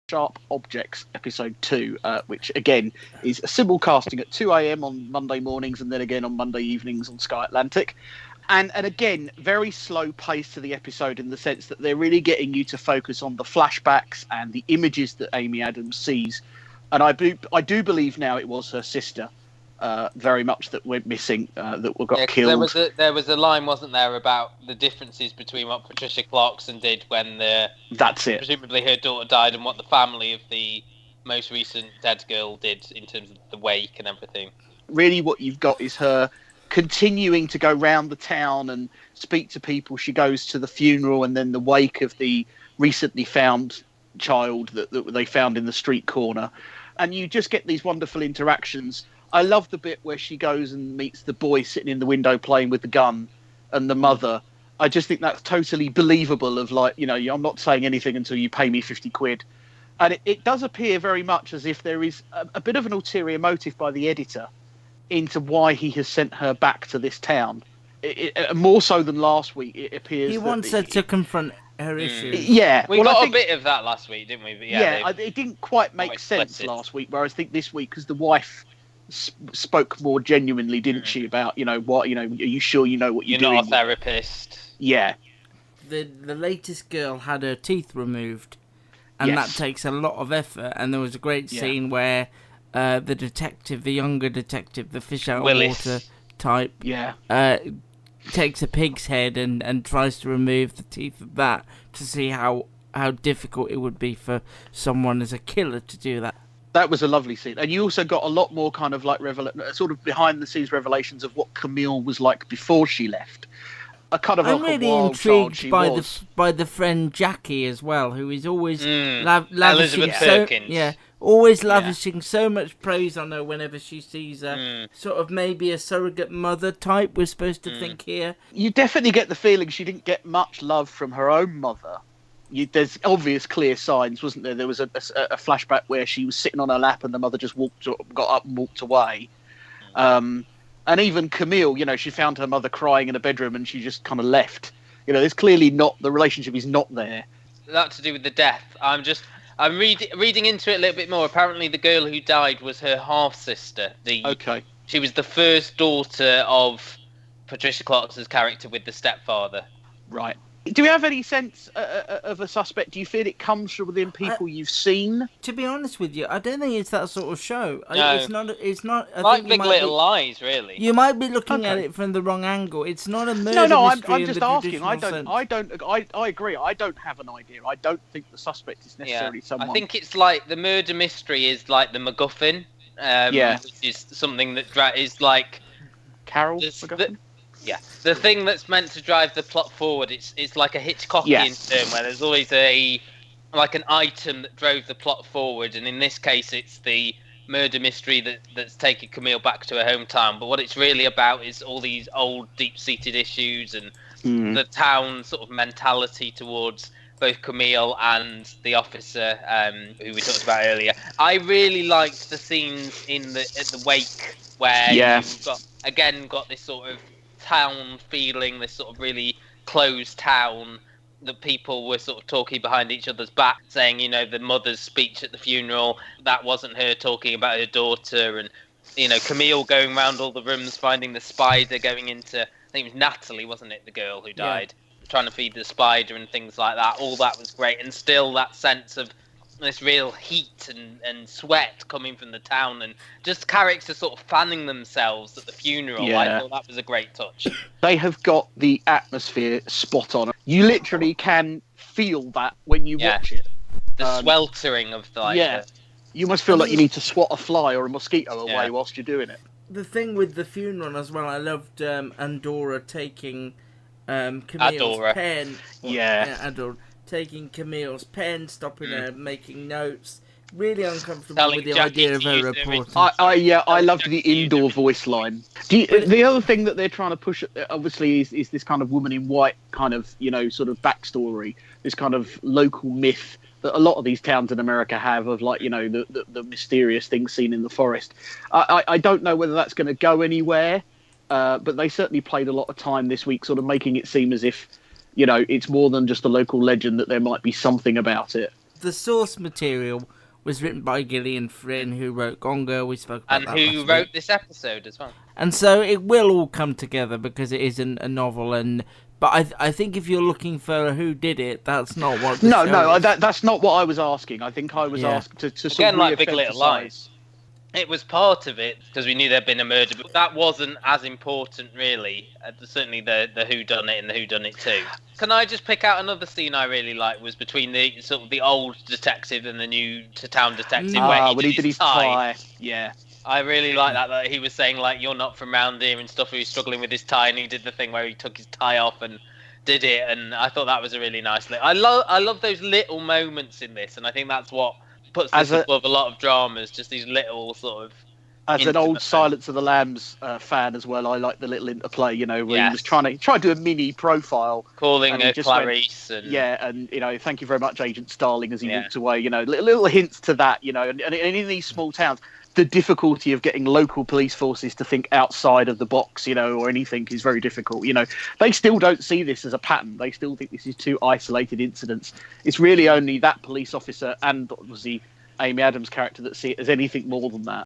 Sharp Objects episode 2, which again is simulcasting at 2 a.m. on Monday mornings and then again on Monday evenings on Sky Atlantic. And again, very slow pace to the episode in the sense that they're really getting you to focus on the flashbacks and the images that Amy Adams sees. And I do believe now it was her sister, very much, that went missing, that got killed. There was a line, wasn't there, about the differences between what Patricia Clarkson did when presumably her daughter died and what the family of the most recent dead girl did in terms of the wake and everything. Really what you've got is her continuing to go round the town and speak to people. She goes to the funeral and then the wake of the recently found child that they found in the street corner. And you just get these wonderful interactions. I love the bit where she goes and meets the boy sitting in the window playing with the gun and the mother. I just think that's totally believable of I'm not saying anything until you pay me 50 quid. And it does appear very much as if there is a bit of an ulterior motive by the editor into why he has sent her back to this town. More so than last week, it appears. He wants her to confront her issues. Yeah. We got a bit of that last week, didn't we? But it didn't quite make sense last week, whereas I think this week, because the wife spoke more genuinely, didn't she, about, are you sure you know what you're doing? You're not a therapist. Yeah. The latest girl had her teeth removed, and that takes a lot of effort, and there was a great scene where the younger detective, the fish out of water type, takes a pig's head and tries to remove the teeth of that to see how difficult it would be for someone as a killer to do that. That was a lovely scene. And you also got a lot more kind of like sort of behind the scenes revelations of what Camille was like before she left. I'm really intrigued by the friend Jackie as well, who is always lavishing so much praise on her whenever she sees her. Sort of maybe a surrogate mother type, we're supposed to think here. You definitely get the feeling she didn't get much love from her own mother. There's obvious clear signs, wasn't there? There was a flashback where she was sitting on her lap and the mother just got up and walked away. And even Camille, she found her mother crying in a bedroom and she just kind of left. There's clearly the relationship is not there. That to do with the death. I'm reading into it a little bit more. Apparently the girl who died was her half-sister. She was the first daughter of Patricia Clarkson's character with the stepfather. Right. Do we have any sense of a suspect? Do you feel it comes from within people you've seen? To be honest with you, I don't think it's that sort of show. No. It's not. Like Big Little Lies, really. You might be looking at it from the wrong angle. It's not a murder mystery. I'm just asking. I agree. I don't have an idea. I don't think the suspect is necessarily someone. I think it's like the murder mystery is like the MacGuffin. Which is something that is like Carol MacGuffin. The thing that's meant to drive the plot forward, it's like a Hitchcockian term where there's always an item that drove the plot forward, and in this case it's the murder mystery that's taken Camille back to her hometown. But what it's really about is all these old deep-seated issues and the town sort of mentality towards both Camille and the officer who we talked about earlier. I really liked the scenes at the wake where you've got this sort of town feeling, this sort of really closed town that people were sort of talking behind each other's back, saying, the mother's speech at the funeral, that wasn't her talking about her daughter, and, Camille going around all the rooms finding the spider going into, I think it was Natalie, wasn't it, the girl who died, trying to feed the spider and things like that. All that was great, and still that sense of this real heat and sweat coming from the town, and just characters sort of fanning themselves at the funeral. I thought that was a great touch. They have got the atmosphere spot on. You literally can feel that when you watch it. The sweltering of you must feel like you need to swat a fly or a mosquito away whilst you're doing it. The thing with the funeral as well, I loved Andorra taking Camille's pen. Andorra. Taking Camille's pen, stopping her, making notes. Really uncomfortable with the idea of her reporting. I loved the indoor voice line. The other thing that they're trying to push, obviously, is this kind of woman in white kind of, sort of backstory, this kind of local myth that a lot of these towns in America have of, like, the mysterious things seen in the forest. I don't know whether that's going to go anywhere, but they certainly played a lot of time this week sort of making it seem as if, it's more than just a local legend, that there might be something about it. the source material was written by Gillian Flynn, who wrote Gone Girl. We spoke about that and who last wrote week. this episode as well. And so it will all come together because it isn't a novel. But I think if you're looking for who did it, that's not what. That's not what I was asking. I think I was asked to sort again, of like Big Little Lies. It was part of it because we knew there'd been a murder, but that wasn't as important, really. Certainly the whodunit and the whodunit too. Can I just pick out another scene I really liked? Was between the sort of the old detective and the new town detective, where he did his tie. Yeah, I really like that he was saying like you're not from round here and stuff. He was struggling with his tie, and he did the thing where he took his tie off and did it, and I thought that was a really nice. I love those little moments in this, and I think that's what puts this above a lot of dramas, just these little sort of... As an old Silence of the Lambs fan as well, I like the little interplay, you know, where he was trying to do a mini profile. Calling her Clarice. And, you know, thank you very much, Agent Starling, as he walked away, you know, little hints to that, you know, and in these small towns, the difficulty of getting local police forces to think outside of the box, you know, or anything is very difficult. You know, they still don't see this as a pattern. They still think this is two isolated incidents. It's really only that police officer and obviously Amy Adams' character that see it as anything more than that.